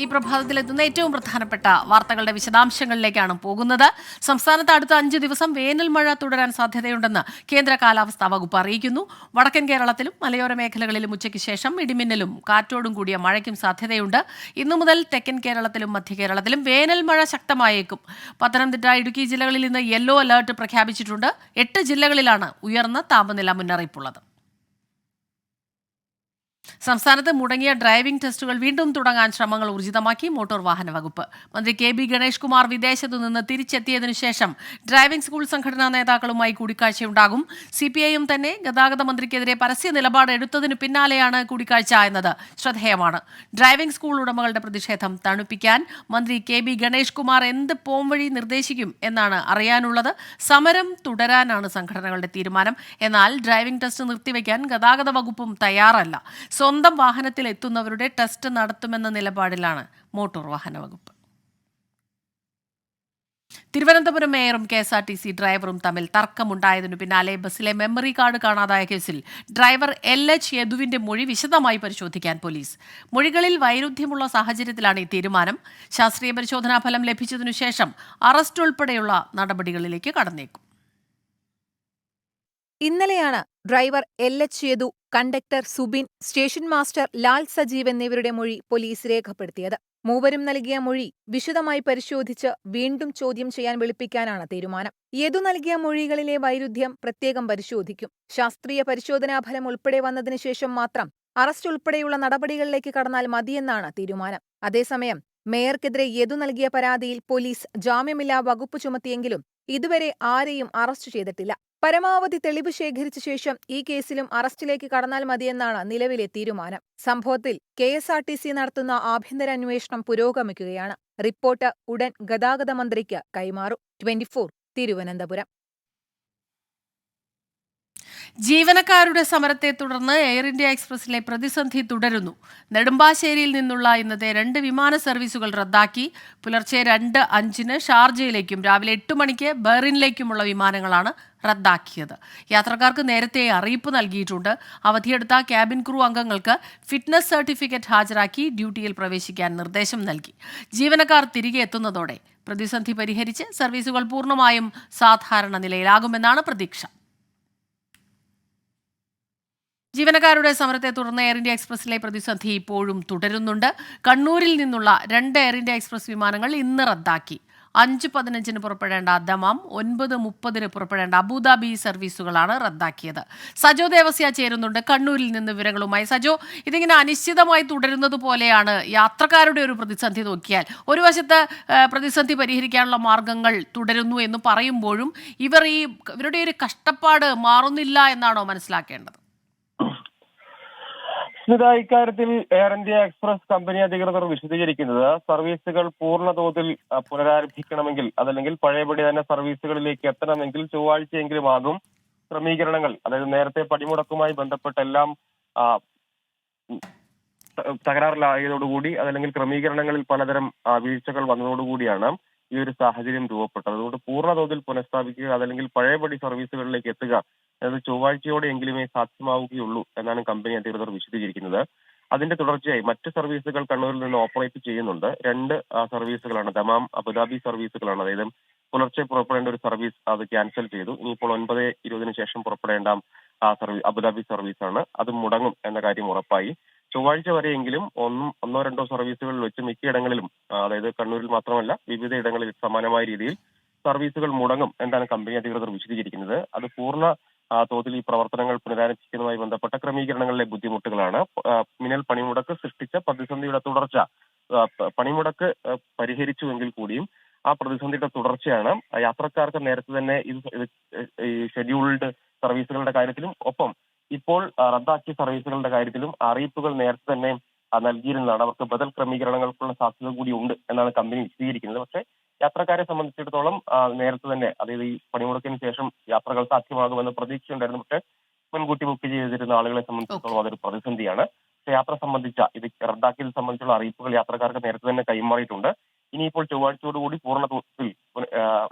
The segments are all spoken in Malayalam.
ഈ പ്രഭാതത്തിലെത്തുന്ന ഏറ്റവും പ്രധാനപ്പെട്ട വാർത്തകളുടെ വിശദാംശങ്ങളിലേക്കാണ് പോകുന്നത്. സംസ്ഥാനത്ത് അടുത്ത 5 ദിവസം വേനൽ മഴ തുടരാൻ സാധ്യതയുണ്ടെന്ന് കേന്ദ്ര കാലാവസ്ഥാ വകുപ്പ് അറിയിക്കുന്നു. വടക്കൻ കേരളത്തിലും മലയോര മേഖലകളിലും ഉച്ചയ്ക്ക് ശേഷം ഇടിമിന്നലും കാറ്റോടും കൂടിയ മഴയ്ക്കും സാധ്യതയുണ്ട്. ഇന്നു മുതൽ തെക്കൻ കേരളത്തിലും മധ്യ കേരളത്തിലും വേനൽ മഴ ശക്തമായേക്കും. പത്തനംതിട്ട, ഇടുക്കി ജില്ലകളിൽ ഇന്ന് യെല്ലോ അലർട്ട് പ്രഖ്യാപിച്ചിട്ടുണ്ട്. 8 ജില്ലകളിലാണ് ഉയർന്ന താപനില മുന്നറിയിപ്പുള്ളത്. സംസ്ഥാനത്ത് മുടങ്ങിയ ഡ്രൈവിംഗ് ടെസ്റ്റുകൾ വീണ്ടും തുടങ്ങാൻ ശ്രമങ്ങൾ ഊർജിതമാക്കി മോട്ടോർ വാഹന വകുപ്പ്. മന്ത്രി കെ ബി ഗണേഷ് കുമാർ വിദേശത്തു നിന്ന് തിരിച്ചെത്തിയതിനു ശേഷം ഡ്രൈവിംഗ് സ്കൂൾ സംഘടനാ നേതാക്കളുമായി കൂടിക്കാഴ്ചയുണ്ടാകും. CPIയും തന്നെ ഗതാഗത മന്ത്രിക്കെതിരെ പരസ്യ നിലപാട് എടുത്തതിനു പിന്നാലെയാണ് കൂടിക്കാഴ്ച എന്നത് ശ്രദ്ധേയമാണ്. ഡ്രൈവിംഗ് സ്കൂൾ ഉടമകളുടെ പ്രതിഷേധം തണുപ്പിക്കാൻ മന്ത്രി കെ ബി ഗണേഷ് കുമാർ എന്ത് പോംവഴി നിർദ്ദേശിക്കും എന്നാണ് അറിയാനുള്ളത്. സമരം തുടരാനാണ് സംഘടനകളുടെ തീരുമാനം. എന്നാൽ ഡ്രൈവിംഗ് ടെസ്റ്റ് നിർത്തിവെക്കാൻ ഗതാഗത വകുപ്പും തയ്യാറല്ല. സ്വന്തം വാഹനത്തിൽ എത്തുന്നവരുടെ ടെസ്റ്റ് നടത്തുമെന്ന നിലപാടിലാണ് മോട്ടോർ വാഹന വകുപ്പ്. തിരുവനന്തപുരം മേയറും KSRTC ഡ്രൈവറും തമ്മിൽ തർക്കമുണ്ടായതിനു പിന്നാലെ ബസ്സിലെ മെമ്മറി കാർഡ് കാണാതായ കേസിൽ ഡ്രൈവർ LH യദുവിന്റെ മൊഴി വിശദമായി പരിശോധിക്കാൻ പോലീസ്. മൊഴികളിൽ വൈരുദ്ധ്യമുള്ള സാഹചര്യത്തിലാണ് ഈ തീരുമാനം. ശാസ്ത്രീയ പരിശോധനാ ഫലം ലഭിച്ചതിനു ശേഷം അറസ്റ്റ് ഉൾപ്പെടെയുള്ള നടപടികളിലേക്ക് കടന്നേക്കും. ഇന്നലെയാണ് driver LH Yadu, conductor Subin, station master Lal Sajeev എന്നിവരുടെ മൊഴി പോലീസ് രേഖപ്പെടുത്തിയത്. മൂവരും നൽകിയ മൊഴി വിശദമായി പരിശോധിച്ച് വീണ്ടും ചോദ്യം ചെയ്യാൻ വിളിപ്പിക്കാനാണ് തീരുമാനം. യദു നൽകിയ മൊഴികളിലെ വൈരുദ്ധ്യം പ്രത്യേകം പരിശോധിക്കും. ശാസ്ത്രീയ പരിശോധനാഫലം ഉൾപ്പെടെ വന്നതിനു ശേഷം മാത്രം അറസ്റ്റ് ഉൾപ്പെടെയുള്ള നടപടികളിലേക്ക് കടന്നാൽ മതിയെന്നാണ് തീരുമാനം. അതേസമയം മേയർക്കെതിരെ യദു നൽകിയ പരാതിയിൽ പോലീസ് ജാമ്യമില്ലാ വകുപ്പ് ചുമത്തിയെങ്കിലും ഇതുവരെ ആരെയും അറസ്റ്റ് ചെയ്തിട്ടില്ല. പരമാവധി തെളിവ് ശേഖരിച്ച ശേഷം ഈ കേസിലും അറസ്റ്റിലേക്ക് കടന്നാൽ മതിയെന്നാണ് നിലവിലെ തീരുമാനം. സംഭവത്തിൽ KSRTC നടത്തുന്ന ആഭ്യന്തര അന്വേഷണം പുരോഗമിക്കുകയാണ്. റിപ്പോർട്ട് ഉടൻ ഗതാഗത മന്ത്രിക്ക് കൈമാറും. 24 തിരുവനന്തപുരം. ജീവനക്കാരുടെ സമരത്തെ തുടർന്ന് എയർ ഇന്ത്യ എക്സ്പ്രസിലെ പ്രതിസന്ധി തുടരുന്നു. നെടുമ്പാശ്ശേരിയിൽ നിന്നുള്ള ഇന്നത്തെ 2 വിമാന സർവീസുകൾ റദ്ദാക്കി. പുലർച്ചെ 2:05 ഷാർജയിലേക്കും രാവിലെ 8 മണിക്ക് ബഹ്റിനിലേക്കുമുള്ള വിമാനങ്ങളാണ് റദ്ദാക്കിയത്. യാത്രക്കാർക്ക് നേരത്തെ അറിയിപ്പ് നൽകിയിട്ടുണ്ട്. അവധിയെടുത്ത ക്യാബിൻ ക്രൂ അംഗങ്ങൾക്ക് ഫിറ്റ്നസ് സർട്ടിഫിക്കറ്റ് ഹാജരാക്കി ഡ്യൂട്ടിയിൽ പ്രവേശിക്കാൻ നിർദ്ദേശം നൽകി. ജീവനക്കാർ തിരികെ എത്തുന്നതോടെ പ്രതിസന്ധി പരിഹരിച്ച് സർവീസുകൾ പൂർണ്ണമായും സാധാരണ നിലയിലാകുമെന്നാണ് പ്രതീക്ഷ. ജീവനക്കാരുടെ സമരത്തെ തുടർന്ന് എയർ ഇന്ത്യ എക്സ്പ്രസിലെ പ്രതിസന്ധി ഇപ്പോഴും തുടരുന്നുണ്ട്. കണ്ണൂരിൽ നിന്നുള്ള 2 എയർ ഇന്ത്യ എക്സ്പ്രസ് വിമാനങ്ങൾ ഇന്ന് റദ്ദാക്കി. 5:15 പുറപ്പെടേണ്ട ദമാം, 9:30 പുറപ്പെടേണ്ട അബുദാബി സർവീസുകളാണ് റദ്ദാക്കിയത്. സജോ ദേവസ്യ ചേരുന്നുണ്ട് കണ്ണൂരിൽ നിന്ന് വിവരങ്ങളുമായി. സജോ, ഇതിങ്ങനെ അനിശ്ചിതമായി തുടരുന്നത് പോലെയാണ് യാത്രക്കാരുടെ ഒരു പ്രതിസന്ധി നോക്കിയാൽ. ഒരു വശത്ത് പ്രതിസന്ധി പരിഹരിക്കാനുള്ള മാർഗങ്ങൾ തുടരുന്നു എന്ന് പറയുമ്പോഴും ഇവരുടെ ഒരു കഷ്ടപ്പാട് മാറുന്നില്ല എന്നാണോ മനസ്സിലാക്കേണ്ടത്? ഇക്കാര്യത്തിൽ എയർ ഇന്ത്യ എക്സ്പ്രസ് കമ്പനി അധികൃതർ വിശദീകരിക്കുന്നത് സർവീസുകൾ പൂർണ്ണതോതിൽ പുനരാരംഭിക്കണമെങ്കിൽ അതല്ലെങ്കിൽ പഴയപടി തന്നെ സർവീസുകളിലേക്ക് എത്തണമെങ്കിൽ ചൊവ്വാഴ്ചയെങ്കിലും ആകും ക്രമീകരണങ്ങൾ. അതായത് നേരത്തെ പണിമുടക്കുമായി ബന്ധപ്പെട്ട എല്ലാം തകരാറിലായതോടുകൂടി അതല്ലെങ്കിൽ ക്രമീകരണങ്ങളിൽ പലതരം വീഴ്ചകൾ വന്നതോടുകൂടിയാണ് ഈ ഒരു സാഹചര്യം രൂപപ്പെട്ടത്. അതുകൊണ്ട് പൂർണ്ണതോതിൽ പുനഃസ്ഥാപിക്കുക അതല്ലെങ്കിൽ പഴയപടി സർവീസുകളിലേക്ക് എത്തുക അത് ചൊവ്വാഴ്ചയോടെ എങ്കിലുമേ സാധ്യമാവുകയുള്ളൂ എന്നാണ് കമ്പനി അധികൃതർ വിശദീകരിക്കുന്നത്. അതിന്റെ തുടർച്ചയായി മറ്റ് സർവീസുകൾ കണ്ണൂരിൽ നിന്ന് ഓപ്പറേറ്റ് ചെയ്യുന്നുണ്ട്. 2 സർവീസുകളാണ്, ദമാം അബുദാബി സർവീസുകളാണ്. അതായത് പുലർച്ചെ പുറപ്പെടേണ്ട ഒരു സർവീസ് അത് ക്യാൻസൽ ചെയ്തു. ഇനിയിപ്പോൾ 9:20 ശേഷം പുറപ്പെടേണ്ട അബുദാബി സർവീസാണ്, അത് മുടങ്ങും എന്ന കാര്യം ഉറപ്പായി. ചൊവ്വാഴ്ച വരെയെങ്കിലും ഒന്നോ രണ്ടോ സർവീസുകളിൽ വെച്ച് മിക്കയിടങ്ങളിലും, അതായത് കണ്ണൂരിൽ മാത്രമല്ല വിവിധ ഇടങ്ങളിൽ സമാനമായ രീതിയിൽ സർവീസുകൾ മുടങ്ങും എന്നാണ് കമ്പനി അധികൃതർ വിശദീകരിക്കുന്നത്. അത് പൂർണ്ണ തോതിൽ ഈ പ്രവർത്തനങ്ങൾ പുനരാരംഭിക്കുന്നതുമായി ബന്ധപ്പെട്ട ക്രമീകരണങ്ങളിലെ ബുദ്ധിമുട്ടുകളാണ്. മിന്നൽ പണിമുടക്ക് സൃഷ്ടിച്ച പ്രതിസന്ധിയുടെ തുടർച്ച. പണിമുടക്ക് പരിഹരിച്ചുവെങ്കിൽ കൂടിയും ആ പ്രതിസന്ധിയുടെ തുടർച്ചയാണ്. യാത്രക്കാർക്ക് നേരത്തെ തന്നെ ഈ ഷെഡ്യൂൾഡ് സർവീസുകളുടെ കാര്യത്തിലും ഒപ്പം ഇപ്പോൾ റദ്ദാക്കിയ സർവീസുകളുടെ കാര്യത്തിലും അറിയിപ്പുകൾ നേരത്തെ തന്നെ നൽകിയിരുന്നതാണ്. അവർക്ക് ബദൽ ക്രമീകരണങ്ങൾക്കുള്ള സാധ്യത കൂടി ഉണ്ട് എന്നാണ് കമ്പനി വിശദീകരിക്കുന്നത്. പക്ഷേ യാത്രക്കാരെ സംബന്ധിച്ചിടത്തോളം നേരത്തെ തന്നെ, അതായത് ഈ പണിമുടക്കിന് ശേഷം യാത്രകൾ സാധ്യമാകുമെന്ന് പ്രതീക്ഷയുണ്ടായിരുന്നു. പക്ഷേ മുൻകൂട്ടി ബുക്ക് ചെയ്തിരുന്ന ആളുകളെ സംബന്ധിച്ചിടത്തോളം അതൊരു പ്രതിസന്ധിയാണ്. പക്ഷേ യാത്ര സംബന്ധിച്ച ഇത് റദ്ദാക്കിയത് സംബന്ധിച്ചുള്ള അറിയിപ്പുകൾ യാത്രക്കാർക്ക് നേരത്തെ തന്നെ കൈമാറിയിട്ടുണ്ട്. ഇനിയിപ്പോൾ ചൊവ്വാഴ്ചയോടുകൂടി പൂർണ്ണ തോതിൽ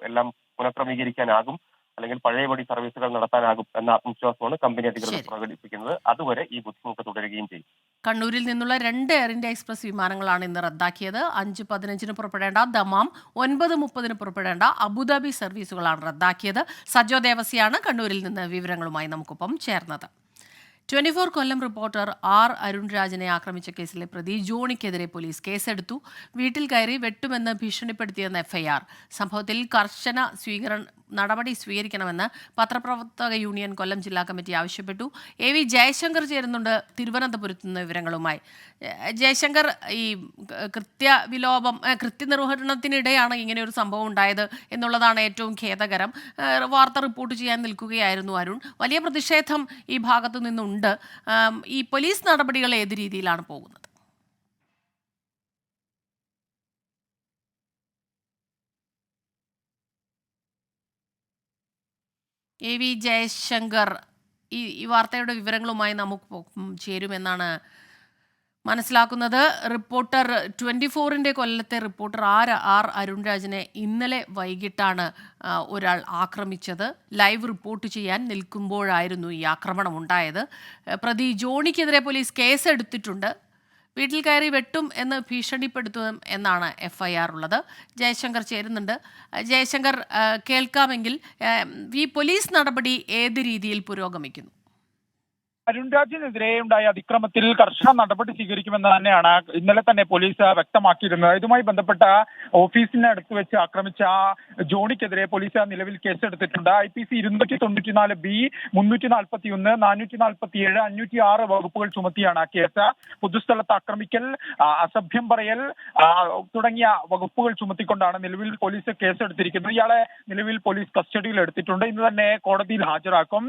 എല്ലാം പുനഃക്രമീകരിക്കാനാകും അല്ലെങ്കിൽ പഴയപടി സർവീസുകൾ നടത്താനാകും എന്ന ആത്മവിശ്വാസമാണ് കമ്പനി അധികൃതർ പ്രകടിപ്പിക്കുന്നത്. അതുവരെ ഈ ബുദ്ധിമുട്ട് തുടരുകയും ചെയ്യും. കണ്ണൂരിൽ നിന്നുള്ള 2 എയർ ഇന്ത്യ എക്സ്പ്രസ് വിമാനങ്ങളാണ് ഇന്ന് റദ്ദാക്കിയത്. 5:15 പുറപ്പെടേണ്ട ദമാം, 9:30 പുറപ്പെടേണ്ട അബുദാബി സർവീസുകളാണ് റദ്ദാക്കിയത്. സജോ ദേവസിയാണ് കണ്ണൂരിൽ നിന്ന് വിവരങ്ങളുമായി നമുക്കൊപ്പം ചേർന്നത്. 24 കൊല്ലം റിപ്പോർട്ടർ ആർ അരുൺരാജിനെ ആക്രമിച്ച കേസിലെ പ്രതി ജോണിക്കെതിരെ പോലീസ് കേസെടുത്തു. വീട്ടിൽ കയറി വെട്ടുമെന്ന് ഭീഷണിപ്പെടുത്തിയെന്ന് എഫ്ഐആർ. സംഭവത്തിൽ കർശന നടപടി സ്വീകരിക്കണമെന്ന് പത്രപ്രവർത്തക യൂണിയൻ കൊല്ലം ജില്ലാ കമ്മിറ്റി ആവശ്യപ്പെട്ടു. AV ജയശങ്കർ ചേരുന്നുണ്ട് തിരുവനന്തപുരത്ത് നിന്ന് വിവരങ്ങളുമായി. ജയശങ്കർ, ഈ കൃത്യനിർവഹണത്തിനിടെയാണ് ഇങ്ങനെ ഒരു സംഭവം ഉണ്ടായത് എന്നുള്ളതാണ് ഏറ്റവും ഖേദകരം. വാർത്ത റിപ്പോർട്ട് ചെയ്യാൻ നിൽക്കുകയായിരുന്നു അരുൺ. വലിയ പ്രതിഷേധം ഈ ഭാഗത്തു നിന്നുണ്ട്. ഈ പോലീസ് നടപടികൾ ഏത് രീതിയിലാണ് പോകുന്നത്? AV ജയശങ്കർ ഈ വാർത്തയുടെ വിവരങ്ങളുമായി നമുക്ക് ചേരുമെന്നാണ് മനസ്സിലാക്കുന്നത്. റിപ്പോർട്ടർ 24-ന്റെ കൊല്ലത്തെ റിപ്പോർട്ടർ ആർ അരുൺരാജിനെ ഇന്നലെ വൈകിട്ടാണ് ഒരാൾ ആക്രമിച്ചത്. ലൈവ് റിപ്പോർട്ട് ചെയ്യാൻ നിൽക്കുമ്പോഴായിരുന്നു ഈ ആക്രമണം ഉണ്ടായത്. പ്രതി ജോണിക്കെതിരെ പോലീസ് കേസെടുത്തിട്ടുണ്ട്. വീട്ടിൽ കയറി വെട്ടും എന്ന് ഭീഷണിപ്പെടുത്തും എന്നാണ് FIR ഉള്ളത്. ജയശങ്കർ ചേരുന്നുണ്ട്. ജയശങ്കർ, കേൾക്കാമെങ്കിൽ ഈ പോലീസ് നടപടി ഏത് രീതിയിൽ പുരോഗമിക്കുന്നു? അരുൺരാജിനെതിരെ ഉണ്ടായ അതിക്രമത്തിൽ കർശന നടപടി സ്വീകരിക്കുമെന്ന് തന്നെയാണ് ഇന്നലെ തന്നെ പോലീസ് വ്യക്തമാക്കിയിരുന്നത്. ഇതുമായി ബന്ധപ്പെട്ട ഓഫീസിനെ അടുത്ത് വെച്ച് ആക്രമിച്ച ജോണിക്കെതിരെ പോലീസ് നിലവിൽ കേസെടുത്തിട്ടുണ്ട്. IPC 294B, 341, 447, 506 വകുപ്പുകൾ ചുമത്തിയാണ് കേസ്. പൊതുസ്ഥലത്ത് ആക്രമിക്കൽ, അസഭ്യം പറയൽ തുടങ്ങിയ വകുപ്പുകൾ ചുമത്തിക്കൊണ്ടാണ് നിലവിൽ പോലീസ് കേസെടുത്തിരിക്കുന്നത്. ഇയാളെ നിലവിൽ പോലീസ് കസ്റ്റഡിയിൽ എടുത്തിട്ടുണ്ട്. ഇന്ന് തന്നെ കോടതിയിൽ ഹാജരാക്കും.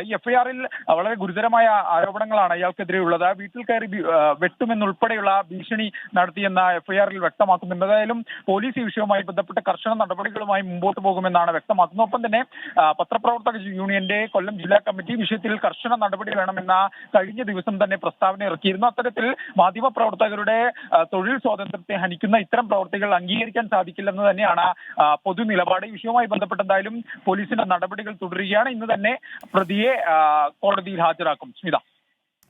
ഈ FIR-ൽ വളരെ ഗുരുതരമായ ആരോപണങ്ങളാണ് ഇയാൾക്കെതിരെയുള്ളത്. വീട്ടിൽ കയറി വെട്ടുമെന്നുൾപ്പെടെയുള്ള ഭീഷണി നടത്തിയെന്ന FIR-ൽ വ്യക്തമാക്കുന്നുണ്ട്. ഏതായാലും പോലീസ് ഈ വിഷയവുമായി ബന്ധപ്പെട്ട് കർശന നടപടികളുമായി മുമ്പോട്ട് പോകുമെന്നാണ് വ്യക്തമാക്കുന്നത്. ഒപ്പം തന്നെ പത്രപ്രവർത്തക യൂണിയന്റെ കൊല്ലം ജില്ലാ കമ്മിറ്റി വിഷയത്തിൽ കർശന നടപടി വേണമെന്ന കഴിഞ്ഞ ദിവസം തന്നെ പ്രസ്താവന ഇറക്കിയിരുന്നു. അത്തരത്തിൽ മാധ്യമപ്രവർത്തകരുടെ തൊഴിൽ സ്വാതന്ത്ര്യത്തെ ഹനിക്കുന്ന ഇത്തരം പ്രവർത്തികൾ അംഗീകരിക്കാൻ സാധിക്കില്ലെന്ന് തന്നെയാണ് പൊതു നിലപാട്. ഈ വിഷയവുമായി ബന്ധപ്പെട്ട് എന്തായാലും പോലീസിന്റെ നടപടികൾ തുടരുകയാണ്. ഇന്ന് തന്നെ പ്രതിയെ കോടതിയിൽ ഹാജരാക്കും. സ്മിത,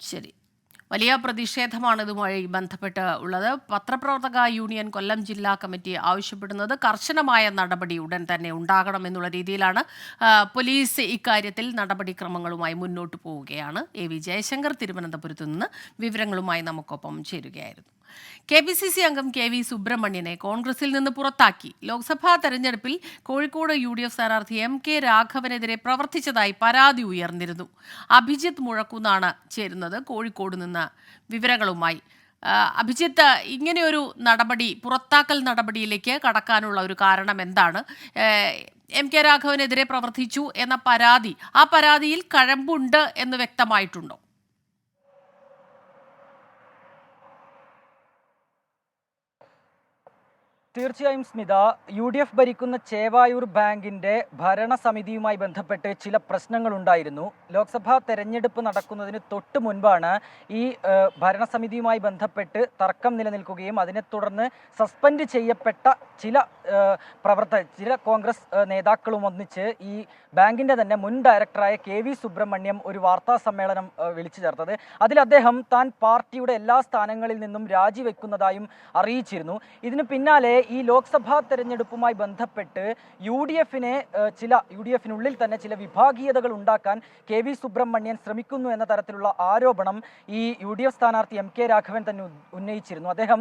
ശരി. വലിയ പ്രതിഷേധമാണ് ഇതുമായി ബന്ധപ്പെട്ട് ഉള്ളത്. പത്രപ്രവർത്തക യൂണിയൻ കൊല്ലം ജില്ലാ കമ്മിറ്റി ആവശ്യപ്പെടുന്നത് കർശനമായ നടപടി ഉടൻ തന്നെ ഉണ്ടാകണമെന്നുള്ള രീതിയിലാണ്. പോലീസ് ഇക്കാര്യത്തിൽ നടപടിക്രമങ്ങളുമായി മുന്നോട്ട് പോവുകയാണ്. AV ജയശങ്കർ തിരുവനന്തപുരത്ത് നിന്ന് വിവരങ്ങളുമായി നമുക്കൊപ്പം ചേരുകയായിരുന്നു. KPCC അംഗം KV സുബ്രഹ്മണ്യനെ കോൺഗ്രസിൽ നിന്ന് പുറത്താക്കി. ലോക്സഭാ തെരഞ്ഞെടുപ്പിൽ കോഴിക്കോട് UDF സ്ഥാനാർത്ഥി MK രാഘവനെതിരെ പ്രവർത്തിച്ചതായി പരാതി ഉയർന്നിരുന്നു. അഭിജിത്ത് മുഴക്കുന്നാണ് ചേരുന്നത് കോഴിക്കോട് നിന്ന് വിവരങ്ങളുമായി. അഭിജിത്ത്, ഇങ്ങനെയൊരു നടപടി, പുറത്താക്കൽ നടപടിയിലേക്ക് കടക്കാനുള്ള ഒരു കാരണം എന്താണ്? MK രാഘവനെതിരെ പ്രവർത്തിച്ചു എന്ന പരാതി, ആ പരാതിയിൽ കഴമ്പുണ്ട് എന്ന് വ്യക്തമായിട്ടുണ്ടോ? തീർച്ചയായും സ്മിത, UDF ഭരിക്കുന്ന ചേവായൂർ ബാങ്കിന്റെ ഭരണസമിതിയുമായി ബന്ധപ്പെട്ട് ചില പ്രശ്നങ്ങളുണ്ടായിരുന്നു. ലോക്സഭാ തെരഞ്ഞെടുപ്പ് നടക്കുന്നതിന് തൊട്ട് മുൻപാണ് ഈ ഭരണസമിതിയുമായി ബന്ധപ്പെട്ട് തർക്കം നിലനിൽക്കുകയും അതിനെ തുടർന്ന് സസ്പെൻഡ് ചെയ്യപ്പെട്ട ചില കോൺഗ്രസ് നേതാക്കളും ഒന്നിച്ച് ഈ ബാങ്കിന്റെ തന്നെ മുൻ ഡയറക്ടറായ KV സുബ്രഹ്മണ്യം ഒരു വാർത്താ സമ്മേളനം വിളിച്ചു ചേർത്തത്. അതിൽ അദ്ദേഹം താൻ പാർട്ടിയുടെ എല്ലാ സ്ഥാനങ്ങളിൽ നിന്നും രാജിവെക്കുന്നതായും അറിയിച്ചിരുന്നു. ഇതിന് പിന്നാലെ ഈ ലോക്സഭാ തെരഞ്ഞെടുപ്പുമായി ബന്ധപ്പെട്ട് UDF-നുള്ളിൽ തന്നെ ചില വിഭാഗീയതകൾ ഉണ്ടാക്കാൻ KV സുബ്രഹ്മണ്യൻ ശ്രമിക്കുന്നു എന്ന തരത്തിലുള്ള ആരോപണം ഈ UDF സ്ഥാനാർത്ഥി MK രാഘവൻ തന്നെ ഉന്നയിച്ചിരുന്നു. അദ്ദേഹം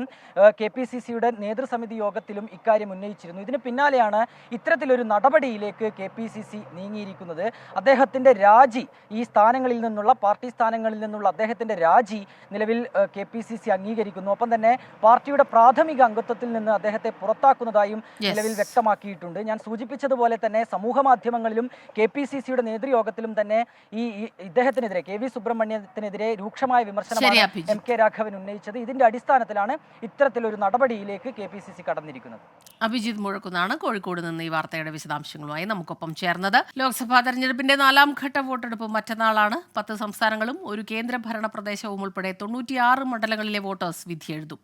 KPCC-യുടെ നേതൃസമിതി യോഗത്തിലും ഇക്കാര്യം ഉന്നയിച്ചിരുന്നു. ഇതിന് പിന്നാലെയാണ് ഇത്തരത്തിലൊരു നടപടിയിലേക്ക് KPCC നീങ്ങിയിരിക്കുന്നത്. അദ്ദേഹത്തിന്റെ രാജി, ഈ സ്ഥാനങ്ങളിൽ നിന്നുള്ള പാർട്ടി സ്ഥാനങ്ങളിൽ നിന്നുള്ള അദ്ദേഹത്തിന്റെ രാജി നിലവിൽ KPCC അംഗീകരിക്കുന്നു. ഒപ്പം തന്നെ പാർട്ടിയുടെ പ്രാഥമിക അംഗത്വത്തിൽ നിന്ന് അദ്ദേഹത്തെ പുറത്താക്കുന്നതായും നിലവിൽ വ്യക്തമാക്കിയിട്ടുണ്ട്. ഞാൻ സൂചിപ്പിച്ചതുപോലെ തന്നെ സമൂഹ മാധ്യമങ്ങളിലും KPCC-യുടെ നേതൃയോഗത്തിലും തന്നെ ഇദ്ദേഹത്തിനെതിരെ, KV സുബ്രഹ്മണ്യത്തിനെതിരെ രൂക്ഷമായ വിമർശനമാണ് MK രാഘവൻ ഉന്നയിച്ചത്. ഇതിന്റെ അടിസ്ഥാനത്തിലാണ് ഇത്തരത്തിലൊരു നടപടിയിലേക്ക് KPCC കടന്നിരിക്കുന്നത്. അഭിജിത്ത് മുഴക്കുന്നാണ് കോഴിക്കോട് നിന്ന് ഈ വാർത്തയുടെ വിശദാംശങ്ങളുമായി നമുക്കൊപ്പം ചേർന്നത്. ലോക്സഭാ തെരഞ്ഞെടുപ്പിന്റെ 4ാം ഘട്ട വോട്ടെടുപ്പ് മറ്റന്നാളാണ്. 10 സംസ്ഥാനങ്ങളും ഒരു കേന്ദ്രഭരണ പ്രദേശവും ഉൾപ്പെടെ 96 മണ്ഡലങ്ങളിലെ വോട്ടേഴ്സ് വിധിയെഴുതും.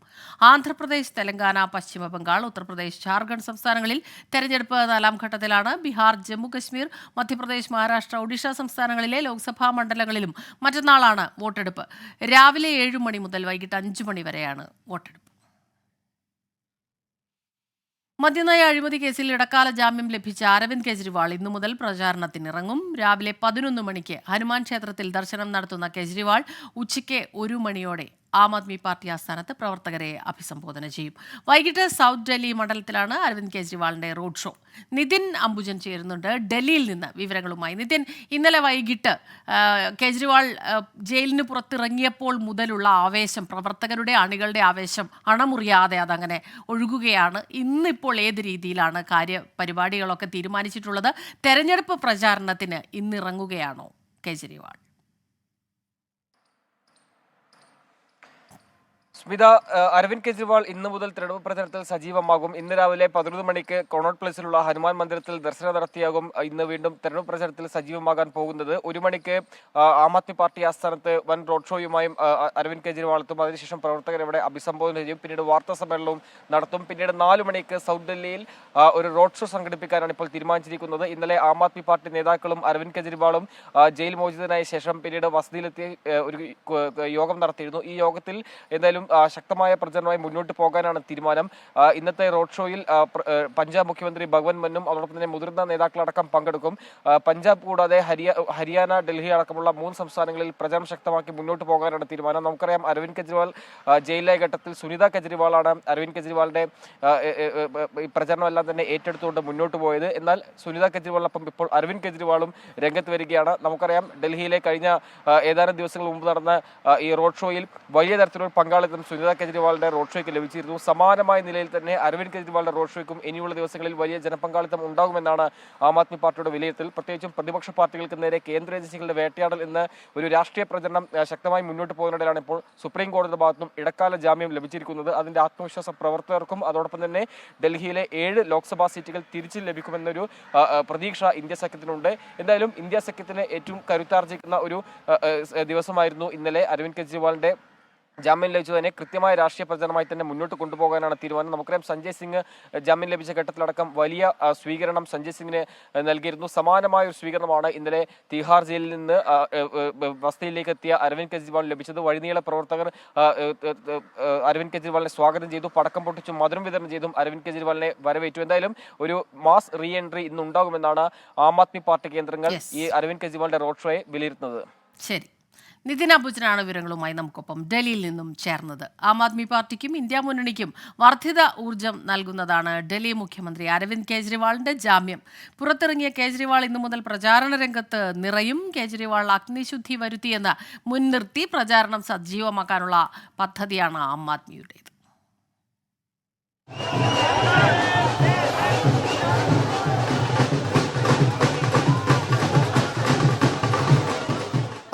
ആന്ധ്രാപ്രദേശ്, തെലങ്കാന, പശ്ചിമ ബംഗാൾ, ഉത്തർപ്രദേശ്, ജാർഖണ്ഡ് സംസ്ഥാനങ്ങളിൽ തെരഞ്ഞെടുപ്പ് 4ാം ഘട്ടത്തിലാണ്. ബീഹാർ, ജമ്മു കശ്മീർ, മധ്യപ്രദേശ്, മഹാരാഷ്ട്ര, ഒഡീഷ സംസ്ഥാനങ്ങളിലെ ലോക്സഭാ മണ്ഡലങ്ങളിലും മറ്റന്നാളാണ് വോട്ടെടുപ്പ്. രാവിലെ 7 മണി മുതൽ വൈകിട്ട് 5 മണി വരെയാണ് വോട്ടെടുപ്പ്. മദ്യനയ അഴിമതി കേസിൽ ഇടക്കാല ജാമ്യം ലഭിച്ച അരവിന്ദ് കെജ്രിവാൾ ഇന്നു മുതൽ പ്രചാരണത്തിനിറങ്ങും. രാവിലെ 11 മണിക്ക് ഹനുമാൻ ക്ഷേത്രത്തിൽ ദർശനം നടത്തുന്ന കെജ്രിവാൾ ഉച്ചയ്ക്ക് 1 മണിയോടെ ആം ആദ്മി പാർട്ടി ആസ്ഥാനത്ത് പ്രവർത്തകരെ അഭിസംബോധന ചെയ്യും. വൈകിട്ട് സൗത്ത് ഡൽഹി മണ്ഡലത്തിലാണ് അരവിന്ദ് കെജ്രിവാളിന്റെ റോഡ് ഷോ. നിതിൻ അംബുജൻ ചേരുന്നുണ്ട് ഡൽഹിയിൽ നിന്ന് വിവരങ്ങളുമായി. നിതിൻ, ഇന്നലെ വൈകിട്ട് കെജ്രിവാൾ ജയിലിന് പുറത്തിറങ്ങിയപ്പോൾ മുതലുള്ള ആവേശം, പ്രവർത്തകരുടെ അണികളുടെ ആവേശം അണമുറിയാതെ അതങ്ങനെ ഒഴുകുകയാണ്. ഇന്നിപ്പോൾ ഏത് രീതിയിലാണ് കാര്യപരിപാടികളൊക്കെ തീരുമാനിച്ചിട്ടുള്ളത്? തെരഞ്ഞെടുപ്പ് പ്രചാരണത്തിന് ഇന്നിറങ്ങുകയാണോ കെജ്രിവാൾ? സ്മിത, അരവിന്ദ് കെജ്രിവാൾ ഇന്ന് മുതൽ തെരഞ്ഞെടുപ്പ് പ്രചരണത്തിൽ സജീവമാകും. ഇന്ന് രാവിലെ 11 മണിക്ക് കൊണോട്ട് പ്ലേസിലുള്ള ഹനുമാൻ മന്ദിരത്തിൽ ദർശനം നടത്തിയാകും ഇന്ന് വീണ്ടും തെരഞ്ഞെടുപ്പ് പ്രചരണത്തിൽ സജീവമാകാൻ പോകുന്നത്. 1 മണിക്ക് ആം ആദ്മി പാർട്ടി ആസ്ഥാനത്ത് വൻ റോഡ് ഷോയുമായും അരവിന്ദ് കെജ്രിവാൾ എത്തും. അതിനുശേഷം പ്രവർത്തകരെ ഇവിടെ അഭിസംബോധന ചെയ്യും. പിന്നീട് വാർത്താ സമ്മേളനവും നടത്തും. പിന്നീട് 4 മണിക്ക് സൗത്ത് ഡൽഹിയിൽ ഒരു റോഡ് ഷോ സംഘടിപ്പിക്കാനാണ് ഇപ്പോൾ തീരുമാനിച്ചിരിക്കുന്നത്. ഇന്നലെ ആം ആദ്മി പാർട്ടി നേതാക്കളും അരവിന്ദ് കെജ്രിവാളും ജയിൽ മോചിതനായ ശേഷം പിന്നീട് വസതിയിലെത്തി ഒരു യോഗം നടത്തിയിരുന്നു. ഈ യോഗത്തിൽ എന്തായാലും ശക്തമായ പ്രചരണമായി മുന്നോട്ട് പോകാനാണ് തീരുമാനം. ഇന്നത്തെ റോഡ് ഷോയിൽ പഞ്ചാബ് മുഖ്യമന്ത്രി ഭഗവന്ത് മന്നും അതോടൊപ്പം തന്നെ മുതിർന്ന നേതാക്കളടക്കം പങ്കെടുക്കും. പഞ്ചാബ് കൂടാതെ ഹരിയാന, ഡൽഹി അടക്കമുള്ള 3 സംസ്ഥാനങ്ങളിൽ പ്രചരണം ശക്തമാക്കി മുന്നോട്ട് പോകാനാണ് തീരുമാനം. നമുക്കറിയാം, അരവിന്ദ് കെജ്രിവാൾ ജയിലിലെ ഘട്ടത്തിൽ സുനിത കെജ്രിവാളാണ് അരവിന്ദ് കെജ്രിവാളിന്റെ പ്രചരണമെല്ലാം തന്നെ ഏറ്റെടുത്തുകൊണ്ട് മുന്നോട്ട് പോയത്. എന്നാൽ സുനിത കെജ്രിവാളിനൊപ്പം ഇപ്പോൾ അരവിന്ദ് കെജ്രിവാളും രംഗത്ത് വരികയാണ്. നമുക്കറിയാം, ഡൽഹിയിലെ കഴിഞ്ഞ ഏതാനും ദിവസങ്ങൾ മുമ്പ് നടന്ന ഈ റോഡ് ഷോയിൽ വലിയ തരത്തിലുള്ള പങ്കാളിത്തം സുനിത കെജ്രിവാളിന്റെ റോഡ് ഷോയ്ക്ക് ലഭിച്ചിരുന്നു. സമാനമായ നിലയിൽ തന്നെ അരവിന്ദ് കെജ്രിവാളിന്റെ റോഡ് ഷോയ്ക്കും ഇനിയുള്ള ദിവസങ്ങളിൽ വലിയ ജനപങ്കാളിത്തം ഉണ്ടാകുമെന്നാണ് ആം ആദ്മി പാർട്ടിയുടെ വിലയിരുത്തൽ. പ്രത്യേകിച്ചും പ്രതിപക്ഷ പാർട്ടികൾക്ക് നേരെ കേന്ദ്ര ഏജൻസികളുടെ വേട്ടയാടൽ എന്ന ഒരു രാഷ്ട്രീയ പ്രചരണം ശക്തമായി മുന്നോട്ട് പോകുന്നതിനിടെയാണ് ഇപ്പോൾ സുപ്രീം കോടതിയുടെ ഭാഗത്തും ഇടക്കാല ജാമ്യം ലഭിച്ചിരിക്കുന്നത്. അതിന്റെ ആത്മവിശ്വാസം പ്രവർത്തകർക്കും അതോടൊപ്പം തന്നെ ഡൽഹിയിലെ 7 ലോക്സഭാ സീറ്റുകൾ തിരിച്ചു ലഭിക്കുമെന്നൊരു പ്രതീക്ഷ ഇന്ത്യ സഖ്യത്തിനുണ്ട്. എന്തായാലും ഇന്ത്യ സഖ്യത്തിന് ഏറ്റവും കരുത്താർജിക്കുന്ന ഒരു ദിവസമായിരുന്നു ഇന്നലെ. അരവിന്ദ് കെജ്രിവാളിന്റെ ജാമ്യം ലഭിച്ചത് തന്നെ കൃത്യമായ രാഷ്ട്രീയ പ്രചരണമായി തന്നെ മുന്നോട്ട് കൊണ്ടുപോകാനാണ് തീരുമാനം. നമുക്കറിയാം, സഞ്ജയ് സിംഗ് ജാമ്യം ലഭിച്ച ഘട്ടത്തിലടക്കം വലിയ സ്വീകരണം സഞ്ജയ് സിംഗിന് നൽകിയിരുന്നു. സമാനമായ ഒരു സ്വീകരണമാണ് ഇന്നലെ തിഹാർ ജയിലിൽ നിന്ന് വസതിയിലേക്ക് എത്തിയ അരവിന്ദ് കെജ്രിവാൾ ലഭിച്ചത്. വഴിനീള പ്രവർത്തകർ അരവിന്ദ് കെജ്രിവാളിനെ സ്വാഗതം ചെയ്തു, പടക്കം പൊട്ടിച്ചും മധുരം വിതരണം ചെയ്തും അരവിന്ദ് കെജ്രിവാളിനെ വരവേറ്റു. എന്തായാലും ഒരു മാസ് റീ എൻട്രി ഇന്ന് ഉണ്ടാകുമെന്നാണ് ആം ആദ്മി പാർട്ടി കേന്ദ്രങ്ങൾ ഈ അരവിന്ദ് കെജ്രിവാളിന്റെ റോഡ് ഷോയെ വിലയിരുത്തുന്നത്. ശരി, നിതിൻ അബുജനാണ് വിവരങ്ങളുമായി നമുക്കൊപ്പം ഡൽഹിയിൽ നിന്നും ചേർന്നത്. ആം ആദ്മി പാർട്ടിക്കും ഇന്ത്യ മുന്നണിക്കും വർദ്ധിത ഊർജ്ജം നൽകുന്നതാണ് ഡൽഹി മുഖ്യമന്ത്രി അരവിന്ദ് കെജ്രിവാളിന്റെ ജാമ്യം. പുറത്തിറങ്ങിയ കേജ്രിവാൾ ഇന്നു മുതൽ പ്രചാരണ രംഗത്ത് നിറയും. കേജ്രിവാൾ അഗ്നിശുദ്ധി വരുത്തിയെന്ന് മുൻനിർത്തി പ്രചാരണം സജീവമാക്കാനുള്ള പദ്ധതിയാണ് ആം ആദ്മിയുടേത്.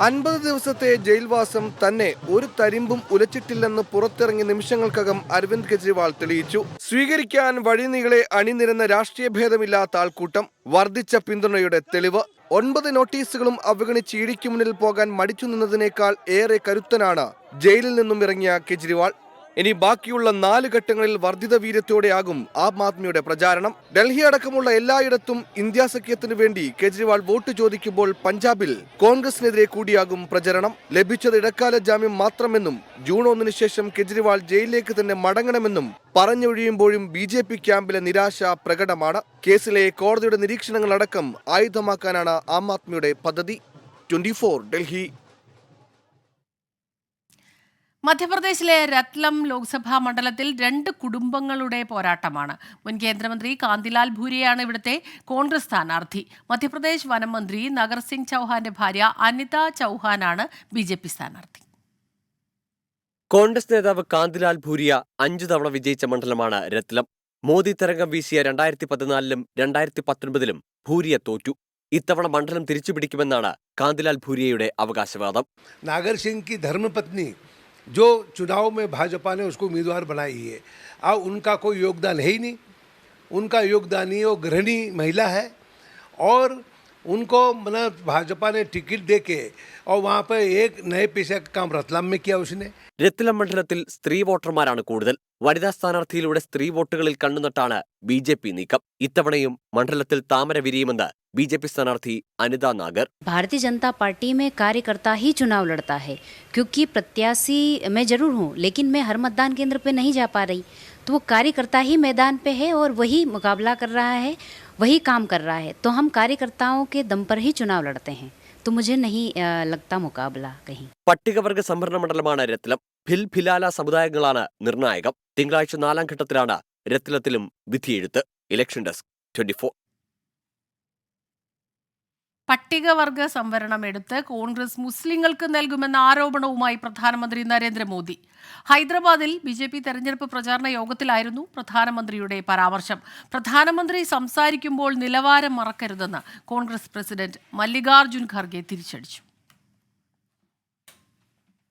50 ദിവസത്തെ ജയിൽവാസം തന്നെ ഒരു തരിമ്പും ഉലച്ചിട്ടില്ലെന്ന് പുറത്തിറങ്ങിയ നിമിഷങ്ങൾക്കകം അരവിന്ദ് കെജ്രിവാൾ തെളിയിച്ചു. സ്വീകരിക്കാൻ വഴിനീളെ അണിനിരന്ന രാഷ്ട്രീയ ഭേദമില്ലാത്ത ആൾക്കൂട്ടം വർദ്ധിച്ച പിന്തുണയുടെ തെളിവ്. 9 നോട്ടീസുകളും അവഗണിച്ച് ഇടിക്ക് മുന്നിൽ പോകാൻ മടിച്ചു നിന്നതിനേക്കാൾ ഏറെ കരുത്തനാണ് ജയിലിൽ നിന്നും ഇറങ്ങിയ കെജ്രിവാൾ. ഇനി ബാക്കിയുള്ള 4 ഘട്ടങ്ങളിൽ വർദ്ധിത വീര്യത്തോടെയാകും ആം ആദ്മിയുടെ പ്രചാരണം. ഡൽഹി അടക്കമുള്ള എല്ലായിടത്തും ഇന്ത്യ സഖ്യത്തിനു വേണ്ടി കെജ്രിവാൾ വോട്ട് ചോദിക്കുമ്പോൾ പഞ്ചാബിൽ കോൺഗ്രസിനെതിരെ കൂടിയാകും പ്രചരണം. ലഭിച്ചത് ഇടക്കാല ജാമ്യം മാത്രമെന്നും ജൂൺ 1 ശേഷം കെജ്രിവാൾ ജയിലിലേക്ക് തന്നെ മടങ്ങണമെന്നും പറഞ്ഞൊഴിയുമ്പോഴും BJP ക്യാമ്പിലെ നിരാശ പ്രകടമാണ്. കേസിലെ കോടതിയുടെ നിരീക്ഷണങ്ങളടക്കം ആയുധമാക്കാനാണ് ആം ആദ്മിയുടെ പദ്ധതി. 24 ഡൽഹി. മധ്യപ്രദേശിലെ രത്ലം ലോക്സഭാ മണ്ഡലത്തിൽ 2 കുടുംബങ്ങളുടെ പോരാട്ടമാണ്. മുൻ കേന്ദ്രമന്ത്രി കാന്തിലാൽ ഭൂരിയാണ് ഇവിടുത്തെ കോൺഗ്രസ് സ്ഥാനാർത്ഥി. മധ്യപ്രദേശ് വനം മന്ത്രി നഗർസിംഗ് ചൌഹാന്റെ ഭാര്യ അനിത ചൌഹാനാണ് BJP സ്ഥാനാർത്ഥി. കോൺഗ്രസ് നേതാവ് കാന്തിലാൽ ഭൂരിയ 5 തവണ വിജയിച്ച മണ്ഡലമാണ് രത്ലം. മോദി തരംഗം വീശിയ 2014-ലും 2019-ലും ഭൂരിയ തോറ്റു. ഇത്തവണ മണ്ഡലം തിരിച്ചുപിടിക്കുമെന്നാണ് കാന്തിലാൽ ഭൂരിയയുടെ അവകാശവാദം. नागर सिंह की धर्मपत्नी जो चुनाव में भाजपा ने उसको उम्मीदवार बनाई है, अब उनका कोई योगदान है ही नहीं, उनका योगदानी और गृहिणी महिला है और उनको मतलब भाजपा ने टिकट दे के और वहाँ पर एक नए पेशे का काम रतलाम में किया उसने। രത്ലം മണ്ഡലത്തിൽ സ്ത്രീ വോട്ടർമാരാണ് കൂടുതൽ. വനിതാ സ്ഥാനാർത്ഥിയിലൂടെ സ്ത്രീ വോട്ടുകളിൽ കണ്ണുനട്ടാണ് BJP നീക്കം. ഇത്തവണയും മണ്ഡലത്തിൽ താമര വിരിയുമെന്ന് BJP സ്ഥാനാർത്ഥി അനിത നാഗർ. भारतीय जनता पार्टी में कार्यकर्ता ही चुनाव लड़ता है, क्योंकि प्रत्याशी मैं जरूर हूँ लेकिन मैं हर मतदान केंद्र पे नहीं जा पा रही, तो वो कार्यकर्ता ही मैदान पे है और वही मुकाबला कर रहा है, वही काम कर रहा है, तो हम कार्यकर्ताओं के दम पर ही चुनाव लड़ते हैं, तो मुझे नहीं लगता मुकाबला कहीं. പട്ടികവർഗ സംവരണ മണ്ഡലമാണ് രത്ലം. ഭിലാല സമുദായങ്ങളാണ് നിർണായകം. തിങ്കളാഴ്ച 4ാം ഘട്ടത്തിലാണ് രത്ലത്തിലും വിധിയെഴുത്ത്. Election desk 24. പട്ടികവർഗ സംവരണം എടുത്ത് കോൺഗ്രസ് മുസ്ലിങ്ങൾക്ക് നൽകുമെന്ന ആരോപണവുമായി പ്രധാനമന്ത്രി നരേന്ദ്രമോദി. ഹൈദരാബാദിൽ BJP തെരഞ്ഞെടുപ്പ് പ്രചാരണ യോഗത്തിലായിരുന്നു പ്രധാനമന്ത്രിയുടെ പരാമർശം. പ്രധാനമന്ത്രി സംസാരിക്കുമ്പോൾ നിലവാരം മറക്കരുതെന്ന് കോൺഗ്രസ് പ്രസിഡന്റ് മല്ലികാർജുൻ ഖർഗെ തിരിച്ചടിച്ചു.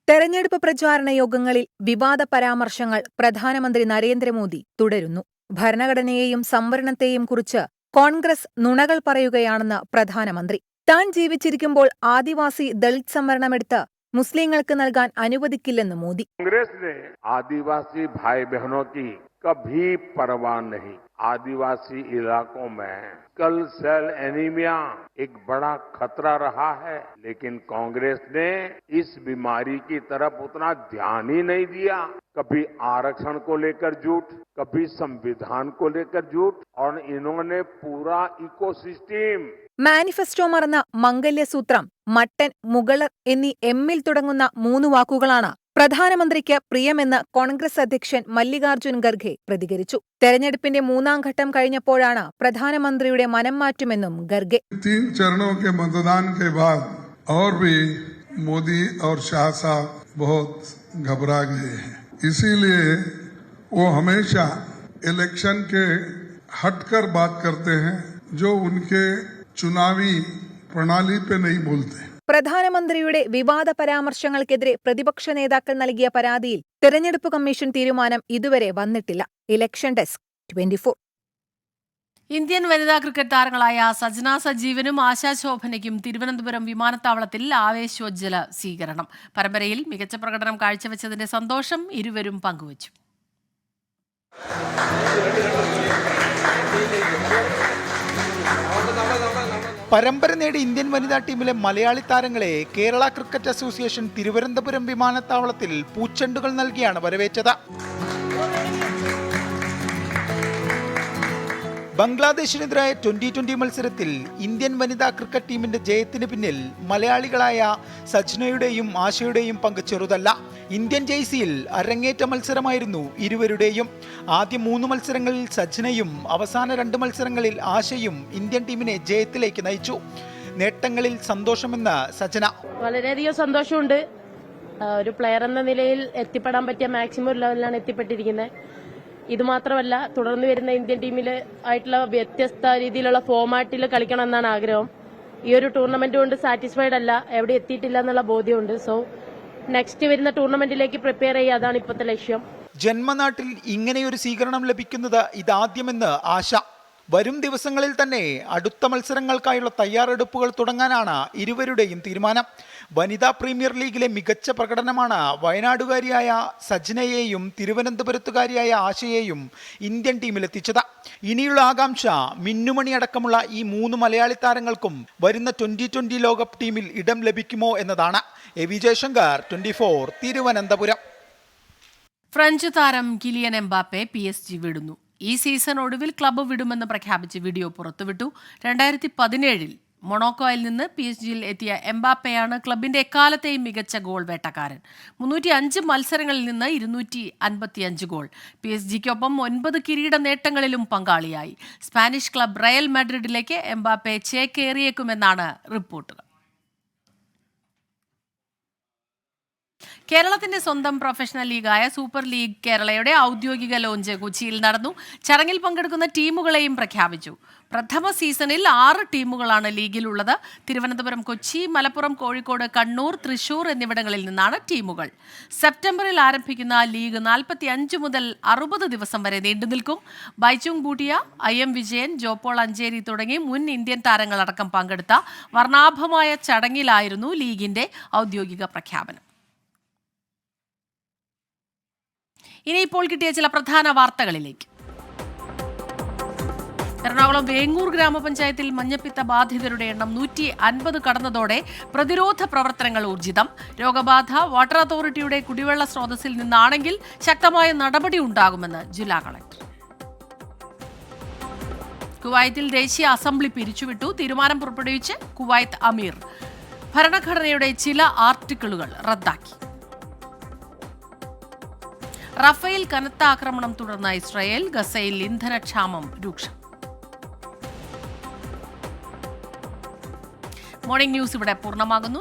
തെരഞ്ഞെടുപ്പ് പ്രചാരണ യോഗങ്ങളിൽ വിവാദ പരാമർശങ്ങൾ പ്രധാനമന്ത്രി നരേന്ദ്രമോദി തുടരുന്നു. ഭരണഘടനയെയും സംവരണത്തെയും കുറിച്ച് കോൺഗ്രസ് നുണകൾ പറയുകയാണെന്ന് പ്രധാനമന്ത്രി. താൻ ജീവിച്ചിരിക്കുമ്പോൾ ആദിവാസി ദളിത് സംവരണമെടുത്ത് മുസ്ലിങ്ങൾക്ക് നൽകാൻ അനുവദിക്കില്ലെന്ന് മോദി. कांग्रेस ने आदिवासी भाई बहनों की कभी परवाह नहीं. आदिवासी इलाकों में सिकल सेल एनीमिया एक बड़ा खतरा रहा है, लेकिन कांग्रेस ने इस बीमारी की तरफ उतना ध्यान ही नहीं दिया. कभी आरक्षण को लेकर झूठ, कभी संविधान को लेकर झूठ, और इन्होंने पूरा इकोसिस्टम. മാനിഫെസ്റ്റോ മറന്ന മംഗല്യസൂത്രം, മട്ടൻ, മുഗളർ എന്നീ എമ്മിൽ തുടങ്ങുന്ന 3 വാക്കുകളാണ് പ്രധാനമന്ത്രിക്ക് പ്രിയമെന്ന് കോൺഗ്രസ് അധ്യക്ഷൻ മല്ലികാർജുൻ ഖർഗെ പ്രതികരിച്ചു. തെരഞ്ഞെടുപ്പിന്റെ 3ാം ഘട്ടം കഴിഞ്ഞപ്പോഴാണ് പ്രധാനമന്ത്രിയുടെ മനം മാറ്റുമെന്നും ഖർഗെ. 3 चरणों के मतदान के बाद और भी मोदी और शाह साहब बहुत घबरा गए हैं. इसीलिए वो हमेशा इलेक्शन के हटकर बात करते हैं, जो उनके चुनावी प्रणाली पे नहीं बोलते. പ്രധാനമന്ത്രിയുടെ വിവാദ പരാമർശങ്ങൾക്കെതിരെ പ്രതിപക്ഷ നേതാക്കൾ നൽകിയ പരാതിയിൽ തെരഞ്ഞെടുപ്പ് കമ്മീഷൻ തീരുമാനം ഇതുവരെ വന്നിട്ടില്ല. Election desk 24. ഇന്ത്യൻ വനിതാ ക്രിക്കറ്റ് താരങ്ങളായ സജ്ന സജീവനും ആശാ ശോഭനയ്ക്കും തിരുവനന്തപുരം വിമാനത്താവളത്തിൽ ആവേശോജ്ജല സ്വീകരണം. പരമ്പരയിൽ മികച്ച പ്രകടനം കാഴ്ചവെച്ചതിന്റെ സന്തോഷം ഇരുവരും പങ്കുവച്ചു. പരമ്പര നേടി ഇന്ത്യൻ വനിതാ ടീമിലെ മലയാളി താരങ്ങളെ കേരള ക്രിക്കറ്റ് അസോസിയേഷൻ തിരുവനന്തപുരം വിമാനത്താവളത്തിൽ പൂച്ചെണ്ടുകൾ നൽകിയാണ് വരവേറ്റത്. ബംഗ്ലാദേശിനെതിരായ 2020 മത്സരത്തിൽ ഇന്ത്യൻ വനിതാ ക്രിക്കറ്റ് ടീമിന്റെ ജയത്തിന് പിന്നിൽ മലയാളികളായ സജ്നയുടെയും ആശയുടെയും പങ്ക് ചെറുതല്ല. ഇന്ത്യൻ ജേഴ്സിയിൽ അരങ്ങേറ്റ മത്സരമായിരുന്നു ഇരുവരുടെയും. ആദ്യ 3 മത്സരങ്ങളിൽ സജ്നയും അവസാന 2 മത്സരങ്ങളിൽ ആശയും ഇന്ത്യൻ ടീമിനെ ജയത്തിലേക്ക് നയിച്ചു. നേട്ടങ്ങളിൽ സന്തോഷമെന്ന് സജ്ന. വളരെയധികം സന്തോഷമുണ്ട്. ഒരു പ്ലെയർ എന്ന നിലയിൽ എത്തിപ്പെടാൻ പറ്റിയ മാക്സിമം ലെവലിലാണ് എത്തിപ്പെട്ടിരിക്കുന്നത്. ഇതുമാത്രമല്ല, തുടർന്ന് വരുന്ന ഇന്ത്യൻ ടീമിൽ ആയിട്ടുള്ള വ്യത്യസ്ത രീതിയിലുള്ള ഫോമാറ്റിൽ കളിക്കണം എന്നാണ് ആഗ്രഹം. ഈ ഒരു ടൂർണമെന്റ് കൊണ്ട് സാറ്റിസ്ഫൈഡ് അല്ല, എവിടെ എത്തിയിട്ടില്ല എന്നുള്ള ബോധ്യമുണ്ട്. സോ നെക്സ്റ്റ് വരുന്ന ടൂർണമെന്റിലേക്ക് പ്രിപ്പയർ ചെയ്യുക, അതാണ് ഇപ്പോഴത്തെ ലക്ഷ്യം. ജന്മനാട്ടിൽ ഇങ്ങനെയൊരു സ്വീകരണം ലഭിക്കുന്നത് ഇതാദ്യമെന്ന് ആശ. വരും ദിവസങ്ങളിൽ തന്നെ അടുത്ത മത്സരങ്ങൾക്കായുള്ള തയ്യാറെടുപ്പുകൾ തുടങ്ങാനാണ് ഇരുവരുടെയും തീരുമാനം. വനിതാ പ്രീമിയർ ലീഗിലെ മികച്ച പ്രകടനമാണ് വയനാടുകാരിയായ സജ്നയെയും തിരുവനന്തപുരത്തുകാരിയായ ആശയെയും ഇന്ത്യൻ ടീമിലെത്തിച്ചത്. ഇനിയുള്ള ആകാംക്ഷ മിന്നുമണി അടക്കമുള്ള ഈ 3 മലയാളി താരങ്ങൾക്കും വരുന്ന 2020 ലോകകപ്പ് ടീമിൽ ഇടം ലഭിക്കുമോ എന്നതാണ്. എ വി ജയശങ്കർ, 24, തിരുവനന്തപുരം. ഫ്രഞ്ച് താരം കിലിയൻ എംബാപ്പെ PSG വിടുന്നു. ഈ സീസൺ ഒടുവിൽ ക്ലബ്ബ് വിടുമെന്ന് പ്രഖ്യാപിച്ച് വീഡിയോ പുറത്തുവിട്ടു. 2017 മൊണോക്കോയിൽ നിന്ന് PSG എത്തിയ എംബാപ്പയാണ് ക്ലബിന്റെ എക്കാലത്തെയും മികച്ച ഗോൾ വേട്ടക്കാരൻ. 305 മത്സരങ്ങളിൽ നിന്ന് 255 ഗോൾ. PSG-ക്കൊപ്പം 9 കിരീട നേട്ടങ്ങളിലും പങ്കാളിയായി. സ്പാനിഷ് ക്ലബ് റയൽ മാഡ്രിഡിലേക്ക് എംബാപ്പെ ചേക്കേറിയേക്കുമെന്നാണ് റിപ്പോർട്ടുകൾ. കേരളത്തിന്റെ സ്വന്തം പ്രൊഫഷണൽ ലീഗായ സൂപ്പർ ലീഗ് കേരളയുടെ ഔദ്യോഗിക ലോഞ്ച് കൊച്ചിയിൽ നടന്നു. ചടങ്ങിൽ പങ്കെടുക്കുന്ന ടീമുകളെയും പ്രഖ്യാപിച്ചു. പ്രഥമ സീസണിൽ 6 ടീമുകളാണ് ലീഗിലുള്ളത്. തിരുവനന്തപുരം, കൊച്ചി, മലപ്പുറം, കോഴിക്കോട്, കണ്ണൂർ, തൃശൂർ എന്നിവിടങ്ങളിൽ നിന്നാണ് ടീമുകൾ. സെപ്റ്റംബറിൽ ആരംഭിക്കുന്ന ലീഗ് 45 മുതൽ 60 ദിവസം വരെ നീണ്ടുനിൽക്കും. ബൈചുങ് ബൂട്ടിയ, IM വിജയൻ, ജോപോൾ അഞ്ചേരി തുടങ്ങി മുൻ ഇന്ത്യൻ താരങ്ങളടക്കം പങ്കെടുത്ത വർണ്ണാഭമായ ചടങ്ങിലായിരുന്നു ലീഗിന്റെ ഔദ്യോഗിക പ്രഖ്യാപനം. ഇനിയിപ്പോൾ കിട്ടിയ ചില പ്രധാന വാർത്തകളിലേക്ക്. എറണാകുളം വേങ്ങൂർ ഗ്രാമപഞ്ചായത്തിൽ മഞ്ഞപ്പിത്ത ബാധിതരുടെ എണ്ണം 150 കടന്നതോടെ പ്രതിരോധ പ്രവർത്തനങ്ങൾ ഊർജിതം. രോഗബാധ വാട്ടർ അതോറിറ്റിയുടെ കുടിവെള്ള സ്രോതസ്സിൽ നിന്നാണെങ്കിൽ ശക്തമായ നടപടി ഉണ്ടാകുമെന്ന് ജില്ലാ കളക്ടർ. കുവൈത്തിൽ ദേശീയ അസംബ്ലി പിരിച്ചുവിട്ടു. തീരുമാനം പുറപ്പെടുവിച്ച് കുവൈത്ത് അമീർ. ഭരണഘടനയുടെ ചില ആർട്ടിക്കിളുകൾ റദ്ദാക്കി. റഫേൽ കനത്ത ആക്രമണം തുടർന്ന ഇസ്രായേൽ. ഗസയിൽ ഇന്ധനക്ഷാമം രൂക്ഷം. മോർണിംഗ് ന്യൂസ് ഇവിടെ പൂർണ്ണമാകുന്നു.